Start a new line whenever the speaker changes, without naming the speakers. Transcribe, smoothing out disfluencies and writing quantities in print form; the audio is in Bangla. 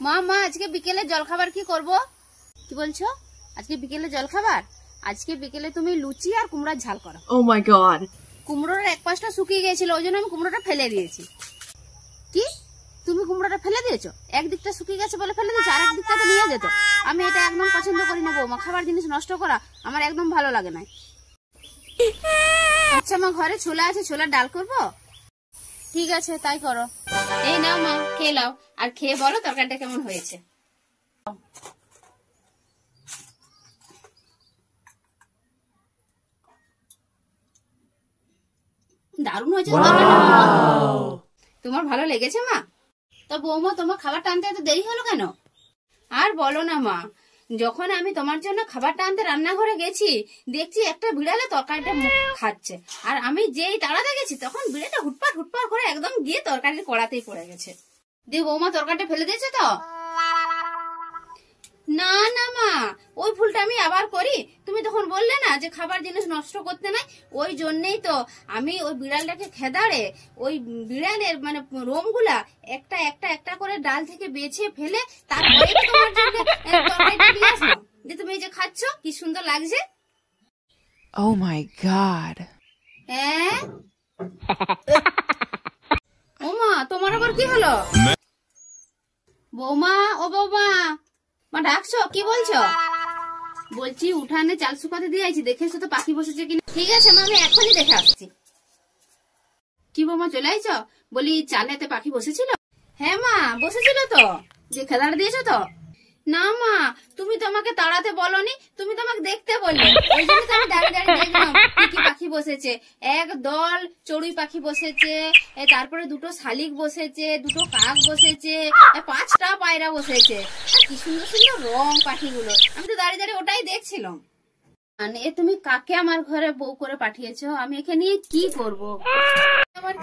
মা মা আজকে বিকেলে জলখাবার কি করব? কি বলছো? আজকে বিকেলে জলখাবার? আজকে বিকেলে তুমি লুচি আর কুমড়ার ঝাল করো।
Oh my god.
কুমড়োর এক পাশটা শুকিয়ে গেছিল, ওই জন্য আমি কুমড়োটা ফেলে দিয়েছি। কি তুমি কুমড়োটা ফেলে দিয়েছো? একদিকটা শুকিয়ে গেছে বলে ফেলে দিয়েছো, আর একদিকটা তো নিয়ে যেত। আমি এটা একদম পছন্দ করি না বৌমা, খাবার জিনিস নষ্ট করা আমার একদম ভালো লাগে না। আচ্ছা মা, ঘরে ছোলা আছে, ছোলার ডাল করবো? ঠিক আছে তাই করো। এই নাও মা, খেয়ে নাও, আর খেয়ে বলো তরকারিটা কেমন হয়েছে। দারুণ হয়েছে তোমার ভালো লেগেছে মা? তো বৌমা তোমার খাবারটা আনতে এত দেরি হলো কেন? আর বলো না মা, যখন আমি তোমার জন্য খাবারটা আনতে রান্নাঘরে গেছি, দেখছি একটা বিড়ালে তরকারিটা খাচ্ছে, আর আমি যেই তাড়াতে গেছি তখন বিড়ালটা হুটপাট হুটপাট করে একদম গিয়ে তরকারির কড়াতেই পড়ে গেছে। দিয়ে বৌমা তরকারিটা ফেলে দিয়েছে তো? না না মা, ওই ভুলটা আমি আবার করি? তুমি তখন বললে না যে খাবার জিনিস নষ্ট করতে নাই, ওই জন্যই তো আমি ওই বিড়ালটাকে খেদাড়ে ওই বিড়ালের মানে রোমগুলা একটা একটা একটা করে ডাল থেকে বেছে ফেলে তারপরে তোমার জন্য তরকারিটা দিয়ে আসলাম, যে তুমি এই যে খাচ্ছ কি সুন্দর লাগছে।
Oh my god.
হ্যাঁ ও মা, তোমার আবার কি হলো? বৌমা, ও বৌমা, মা ডাকছো? কি বলছো? বলছি উঠানে চাল শুকাতে দিয়ে আইছি, দেখেছো তো পাখি বসেছে কিনা? ঠিক আছে মা, আমি এখনই দেখে আসছি। কি বৌমা চলে আইছো? বলি চালেতে পাখি বসেছিল? হ্যাঁ মা বসেছিল তো। যে খেলাটা দিয়েছো তো? না মা, তুমি তো আমাকে তাড়াতে বলনি, তুমি তো আমাকে দেখতে বললে, ওই জন্য তো আমি দাঁড়িয়ে দাঁড়িয়ে দেখলাম কি কি পাখি বসেছে। এক দল চড়ুই পাখি বসেছে, তারপরে দুটো শালিক বসেছে, দুটো কাক বসেছে, 5টা পায়রা বসেছে, আর কি সুন্দর সুন্দর রং পাখিগুলো। আমি তো দাঁড়িয়ে দাঁড়িয়ে ওটাই দেখছিলাম। মানে তুমি কাকে আমার ঘরে বউ করে পাঠিয়েছো? আমি একে নিয়ে কি করবো? আমার